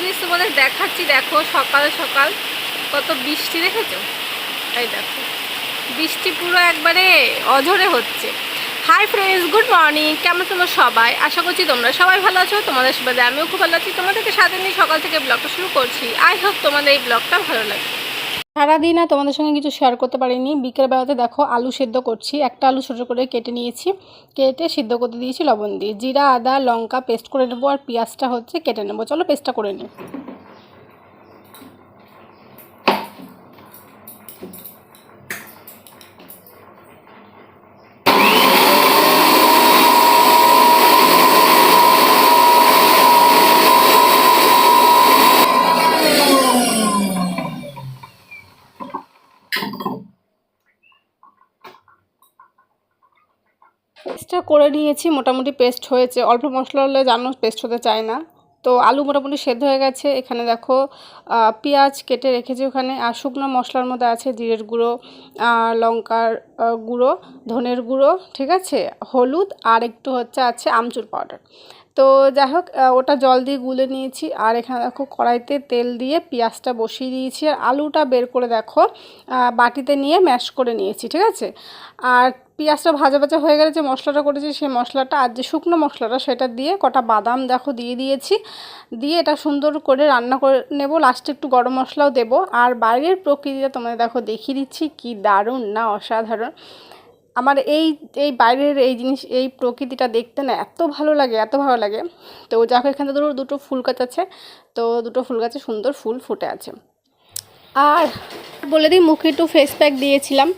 জিনিস তোমাদের দেখাচ্ছি। দেখো সকাল সকাল কত বৃষ্টি, দেখেছো? এই দেখো বৃষ্টি পুরো একবারে অঝরে হচ্ছে। Hi friends, good morning. কেমন তোমরা সবাই? আশা করছি তোমরা সবাই ভালো আছো। তোমাদের সুবাদে আমিও খুব ভালো আছি। তোমাদেরকে সাথে নিয়ে সকাল থেকে ব্লগটা শুরু করছি। আই হোপ তোমাদের এই ব্লগটা ভালো লাগে। সারাদিন আর তোমাদের সঙ্গে কিছু শেয়ার করতে পারিনি। বিকেলবেলাতে দেখো আলু সেদ্ধ করছি। একটা আলু ছোটো করে কেটে নিয়েছি, কেটে সিদ্ধ করতে দিয়েছি লবণ দিয়ে। জিরা, আদা, লঙ্কা পেস্ট করে নেবো, আর পেঁয়াজটা হচ্ছে কেটে নেবো। চলো পেস্টটা করে নিই। পেস্টটা করে নিয়েছি, মোটামুটি পেস্ট হয়েছে। অল্প মশলা হলে জানো পেস্ট হতে চায় না। তো আলু মোটামুটি সেদ্ধ হয়ে গেছে। এখানে দেখো পেঁয়াজ কেটে রেখেছি ওখানে। আর শুকনো মশলার মধ্যে আছে জিরের গুঁড়ো, লঙ্কার গুঁড়ো, ধনের গুঁড়ো, ঠিক আছে, হলুদ, আর একটু আছে আমচুর পাউডার। তো যাই হোক ওটা জল দিয়ে গুলে নিয়েছি। আর এখানে দেখো কড়াইতে তেল দিয়ে পেঁয়াজটা বসিয়ে দিয়েছি। আর আলুটা বের করে দেখো বাটিতে নিয়ে ম্যাশ করে নিয়েছি, ঠিক আছে। আর পেঁয়াজটা ভাজা ভাজা হয়ে গেলে যে মশলাটা করেছি সেই মশলাটা আর যে শুকনো মশলাটা সেটা দিয়ে কটা বাদাম দেখো দিয়ে দিয়েছি। দিয়ে এটা সুন্দর করে রান্না করে নেব। লাস্টে একটু গরম মশলাও দেবো। আর বাইরের প্রকৃতিটা তোমাদের দেখো দেখিয়ে দিচ্ছি, কি দারুণ না, অসাধারণ। আমার এই এই বাইরের এই জিনিস, এই প্রকৃতিটা দেখতে না এত ভালো লাগে, এত ভালো লাগে। তো যাকে এখানে ধরো দুটো ফুল গাছ আছে, তো দুটো ফুল গাছে সুন্দর ফুল ফুটে আছে। আর বলে দিই, মুখে একটু ফেস প্যাক দিয়েছিলাম।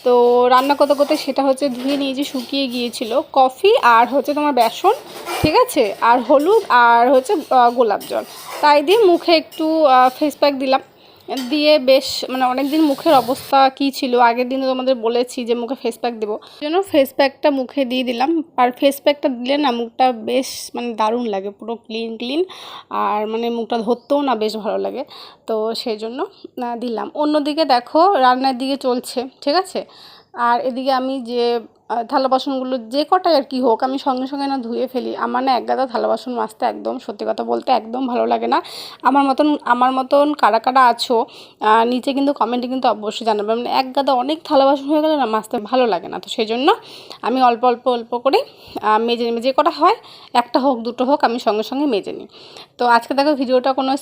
তো রান্না করতে করতে সেটা ধুয়ে নিয়েছি, শুকিয়ে গিয়েছিল। কফি আর তোমার বেসন, ঠিক আছে, আর হলুদ, আর গোলাপ জল, তাই দিয়ে মুখে একটু ফেস প্যাক দিলাম। দিয়ে বেশ অনেক দিন মুখের অবস্থা কী ছিল, আগের দিনে তোমাদের বলেছি যে মুখে ফেস প্যাক দেবো, সেই জন্য ফেস প্যাকটা মুখে দিয়ে দিলাম। আর ফেস প্যাকটা দিলে না মুখটা বেশ দারুণ লাগে, পুরো ক্লিন ক্লিন। আর মুখটা ধরতেও না বেশ ভালো লাগে। তো সেই জন্য দিলাম। অন্যদিকে দেখো রান্নার দিকে চলছে, ঠিক আছে। আর এদিকে আমি যে থালা বাসনগুলো যে কটাই আর কি হোক, আমি সঙ্গে সঙ্গে না ধুয়ে ফেলি। আমার না একগাদা থালা বাসন মাজতে একদম, সত্যি কথা বলতে, একদম ভালো লাগে না। আমার মতন কারা কারা আছো নিচে কিন্তু কমেন্টে কিন্তু অবশ্যই জানাবে। একগাদা অনেক থালা বাসন হয়ে গেলে না মাজতে ভালো লাগে না। তো সেই জন্য আমি অল্প অল্প অল্প করে মেজে নিই। যে কটা হয়, একটা হোক দুটো হোক, আমি সঙ্গে সঙ্গে মেজে নিই। তো আজকে দেখো ভিডিওটা কোনো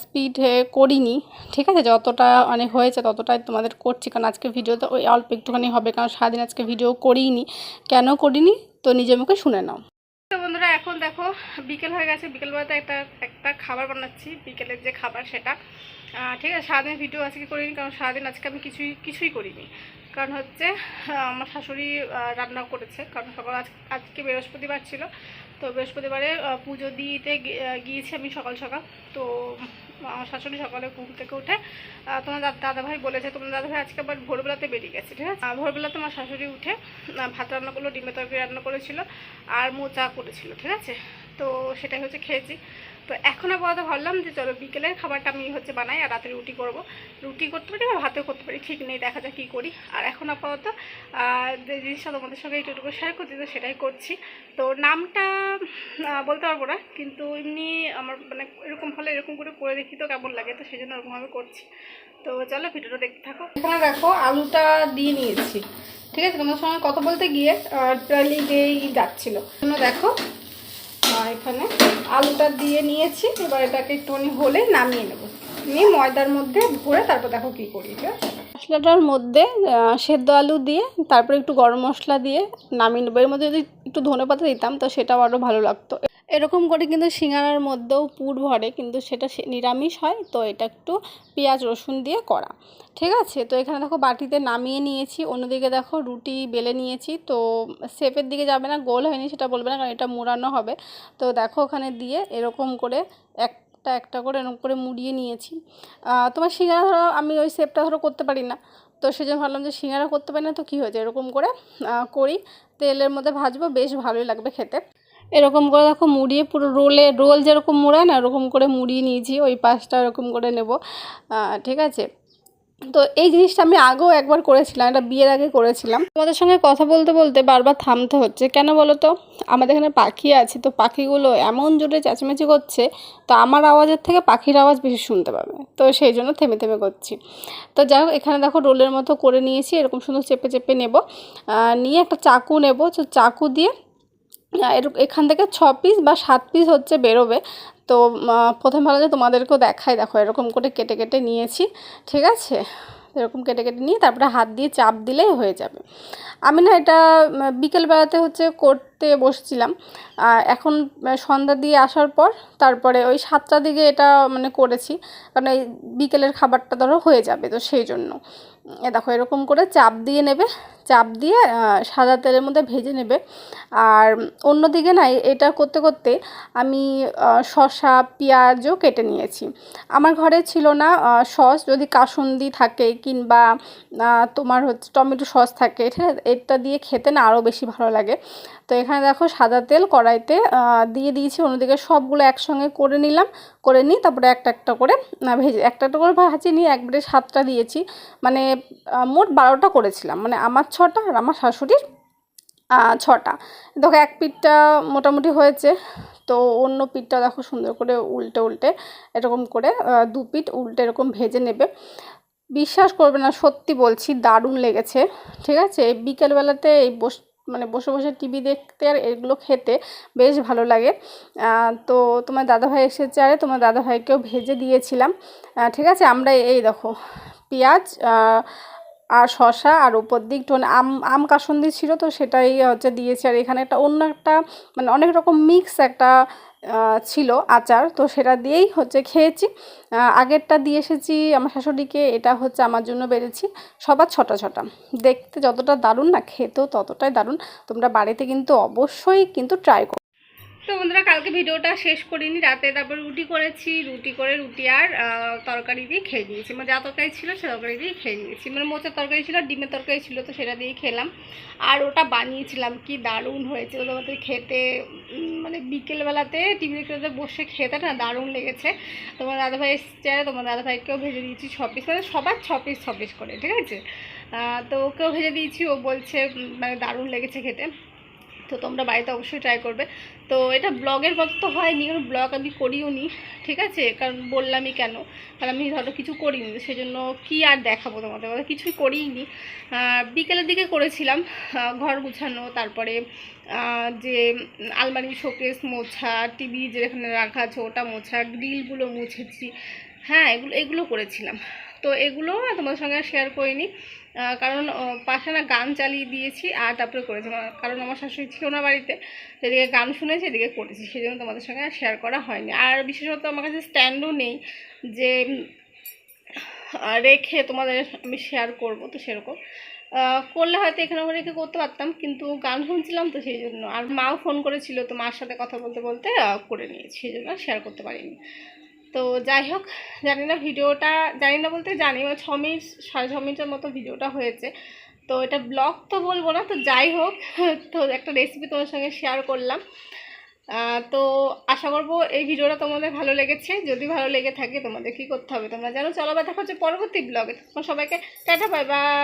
স্পিড করিনি, ঠিক আছে। যতটা অনেক হয়েছে ততটাই তোমাদের করছি, কারণ আজকে ভিডিওতে ওই অল্প একটুখানি হবে, কারণ সারাদিন আজকে ভিডিও করিনি। কেন করিনি তো নিজের মুখে শুনে নাও। তো বন্ধুরা এখন দেখো বিকেল হয়ে গেছে। বিকেলবেলাতে একটা খাবার বানাচ্ছি, বিকেলের যে খাবার সেটা, ঠিক আছে। সারাদিন ভিডিও আজকে করিনি, কারণ সারাদিন আজকে আমি কিছুই করিনি। কারণ আমার শাশুড়ি রান্না করেছে, কারণ সকাল আজকে বৃহস্পতিবার ছিল। তো বৃহস্পতিবারে পুজো দিতে গিয়েছি আমি সকাল সকাল। তো আমার শাশুড়ি সকালে ঘুম থেকে উঠে তোমার দাদাভাই বলেছে, তোমার দাদাভাই আজকে আবার ভোরবেলাতে বেরিয়ে গেছে, ঠিক আছে। ভোরবেলাতে আমার শাশুড়ি উঠে ভাত রান্না করলো, ডিমের তরকারি রান্না করেছিল, আর মোচা করেছিল, ঠিক আছে। তো সেটাই খেয়েছি। তো এখন আপাতত ভাবলাম যে চলো বিকেলের খাবারটা আমি বানাই, আর রাতে রুটি করব। রুটি করতে পারি বা ভাতেও করতে পারি, ঠিক নেই, দেখা যাক কী করি। আর এখন আপাতত যে জিনিসটা তোমাদের সঙ্গে একটু শেয়ার করছি, তো সেটাই করছি। তো নামটা বলতে পারবো না, কিন্তু এমনি আমার এরকম হলে এরকম করে দেখি তো কেমন লাগে, তো সেই জন্য ওরকমভাবে করছি। তো চলো ভিডিওটা দেখতে থাকো। এখানে দেখো আলুটা দিয়ে নিয়েছি, ঠিক আছে। তোমার সঙ্গে কথা বলতে গিয়ে লিগেই যাচ্ছিল, দেখো এখানে আলুটা দিয়ে নিয়েছি। এবার এটাকে একটুখানি হলে নামিয়ে নেবো, নিয়ে ময়দার মধ্যে ভরে তারপর দেখো কী করি, ঠিক আছে। মশলাটার মধ্যে সেদ্ধ আলু দিয়ে তারপরে একটু গরম মশলা দিয়ে নামিয়ে নেবো। এর মধ্যে যদি একটু ধনেপাতা দিতাম তো সেটাও আরও ভালো লাগতো। এরকম করে কিন্তু সিঙ্গারার মধ্যেও পুর ভরে, কিন্তু সেটা নিরামিষ হয়। তো এটা একটু পেঁয়াজ রসুন দিয়ে করা, ঠিক আছে। তো এখানে দেখো বাটিতে নামিয়ে নিয়েছি। অন্যদিকে দেখো রুটি বেলে নিয়েছি। তো শেপের দিকে যাবে না, গোল হয়নি সেটা বলবে না, কারণ এটা মুড়ানো হবে। তো দেখো ওখানে দিয়ে এরকম করে একটা করে এরকম করে মুড়িয়ে নিয়েছি। তোমার সিঙ্গারা ধরো আমি ওই শেপটা করতে পারি না, তো সেই জন্য ভাবলাম যে সিঙ্গারা করতে পারি না তো কী হয়েছে, এরকম করে করি। তেলের মধ্যে ভাজবো, বেশ ভালোই লাগবে খেতে। এরকম করে দেখো মুড়িয়ে পুরো রোল যেরকম মুড়ায় না, ওরকম করে মুড়িয়ে নিয়েছি। ওই পাশটা এরকম করে নেব, ঠিক আছে। তো এই জিনিসটা আমি আগেও একবার করেছিলাম, এটা বিয়ের আগে করেছিলাম। তোমাদের সঙ্গে কথা বলতে বলতে বারবার থামতে হচ্ছে, কেন বলো তো? আমাদের এখানে পাখি আছে, তো পাখিগুলো এমন জোরে চেঁচামেচি করছে, তো আমার আওয়াজের থেকে পাখির আওয়াজ বেশি শুনতে পাবে, তো সেই জন্য থেমে থেমে করছি। তো যাই হোক, এখানে দেখো রোলের মতো করে নিয়েছি, এরকম সুন্দর চেপে চেপে নেব, নিয়ে একটা চাকু নেব, তো চাকু দিয়ে এখান থেকে 6 পিস বা 7 পিস হচ্ছে বেরোবে। তো প্রথম ভালো যে তোমাদেরকেও দেখাই, দেখো এরকম করে কেটে কেটে নিয়েছি, ঠিক আছে? এরকম কেটে কেটে নিয়ে তারপরে হাত দিয়ে চাপ দিলেই হয়ে যাবে। আমি না এটা বিকেলবেলাতে হচ্ছে করতে বসছিলাম, এখন সন্ধ্যা দিয়ে আসার পর তারপরে ওই 7টার দিকে এটা মানে করেছি, কারণ এই বিকেলের খাবারটা ধরো হয়ে যাবে, তো সেই জন্য। দেখো এরকম করে চাপ দিয়ে নেবে, চাপ দিয়ে সাদা তেলের মধ্যে ভেজে নেবে। আর অন্যদিকে না এটা করতে করতে আমি শসা পেঁয়াজও কেটে নিয়েছি। আমার ঘরে ছিল না সস, যদি কাসুন্দি থাকে কিংবা তোমার হচ্ছে টমেটো সস থাকে, ঠিক আছে, এটা দিয়ে খেতে না আরও বেশি ভালো লাগে। তো এখানে দেখো সাদা তেল কড়াইতে দিয়ে দিয়েছি, অন্যদিকে সবগুলো একসঙ্গে করে নিলাম, করে নিই তারপরে একটা একটা করে ভেজে একটা একটা করে ভাজি নিয়ে একবারে 7টা দিয়েছি, মানে মোট 12টা করেছিলাম, মানে আমার 6টা আর আমার শাশুড়ির 6টা। দেখো এক পিঠটা মোটামুটি হয়েছে, তো অন্য পিঠটা দেখো সুন্দর করে উল্টে উল্টে এরকম করে 2 পিঠ উল্টে এরকম ভেজে নেবে। বিশ্বাস করবে না, সত্যি বলছি দারুণ লেগেছে, ঠিক আছে? এই বিকেলবেলাতে এই মানে বসে বসে টিভি দেখতে আর এগুলো খেতে বেশ ভালো লাগে। তো তোমার দাদাভাই এসেছে, আরে তোমার দাদাভাইকেও ভেজে দিয়েছিলাম, ঠিক আছে? আমরা এই দেখো পেঁয়াজ আর শসা আর উপর দিক একটু আম কাসুন্দি ছিল, তো সেটাই হচ্ছে দিয়েছি। আর এখানে একটা অন্য একটা মানে অনেক রকম মিক্স একটা ছিল আচার, তো সেটা দিয়েই হচ্ছে খেয়েছি। আগেরটা দিয়ে এসেছি আমার শাশুড়িকে, এটা হচ্ছে আমার জন্য বেড়েছি। সবার 6টা 6টা, দেখতে যতটা দারুণ না, খেতেও ততটাই দারুণ। তোমরা বাড়িতে কিন্তু অবশ্যই কিন্তু ট্রাই করো। তো বন্ধুরা, কালকে ভিডিওটা শেষ করিনি, রাতে তারপর রুটি করেছি, রুটি করে রুটি আর তরকারি দিয়ে খেয়ে নিয়েছি, মানে যা তরকারি ছিল সে তরকারি দিয়ে খেয়ে নিয়েছি, মানে মোচার তরকারি ছিল, ডিমের তরকারি ছিল, তো সেটা দিয়েই খেলাম। আর ওটা বানিয়েছিলাম, কি দারুণ হয়েছিল তোমাদের খেতে, মানে বিকেলবেলাতে টিভি দেখতে বসে খেতে না দারুণ লেগেছে। তোমার দাদাভাই এসছে, তোমার দাদাভাইকেও ভেজে দিয়েছি 6 পিস, মানে সবার 6 পিস 6 পিস করে, ঠিক আছে? তো ওকেও ভেজে দিয়েছি, ও বলছে মানে দারুণ লেগেছে খেতে। তো তোমরা বাড়িতে অবশ্যই ট্রাই করবে। তো এটা ব্লগের মতো তো হয়নি, কারণ ব্লগ আমি করিও নি, ঠিক আছে? কারণ বললামই কেন, কারণ আমি ধরো কিছু করিনি, সেই জন্য কী আর দেখাবো তোমাদের, কিছুই করিনি। বিকেলের দিকে করেছিলাম ঘর গুছানো, তারপরে যে আলমারি শোকেস মোছা, টিভি যেখানে রাখা আছে ওটা মোছা, গ্রিলগুলো মুছেছি, হ্যাঁ এগুলো এগুলো করেছিলাম। তো এগুলো তোমাদের সঙ্গে শেয়ার করিনি, কারণ পাশে না গান চালিয়ে দিয়েছি আর তারপরে করেছি, কারণ আমার শাশুড়ি ছিল না বাড়িতে, এদিকে গান শুনেছি এদিকে করেছি, সেই জন্য তোমাদের সঙ্গে শেয়ার করা হয়নি। আর বিশেষত আমার কাছে স্ট্যান্ডও নেই যে রেখে তোমাদের আমি শেয়ার করব, তো সেরকম করলে হয়তো এখানে রেখে করতে পারতাম, কিন্তু গান শুনছিলাম তো সেই জন্য। আর মাও ফোন করেছিল, তো মার সাথে কথা বলতে বলতে করে নিয়েছি, সেই জন্য শেয়ার করতে পারিনি। তো যাই হোক, জানি না ভিডিওটা, জানি না বলতে জানি, মানে 6 মিনিট 6.5 মিনিটের মতো ভিডিওটা হয়েছে। তো এটা ব্লগ তো বলবো না, তো যাই হোক, তো একটা রেসিপি তোমার সঙ্গে শেয়ার করলাম। তো আশা করবো এই ভিডিওটা তোমাদের ভালো লেগেছে। যদি ভালো লেগে থাকে তোমাদের কী করতে হবে তোমরা জানো, চলো বা দেখা হচ্ছে পরবর্তী ব্লগে। তোমার সবাইকে টাটা, বাই বাই।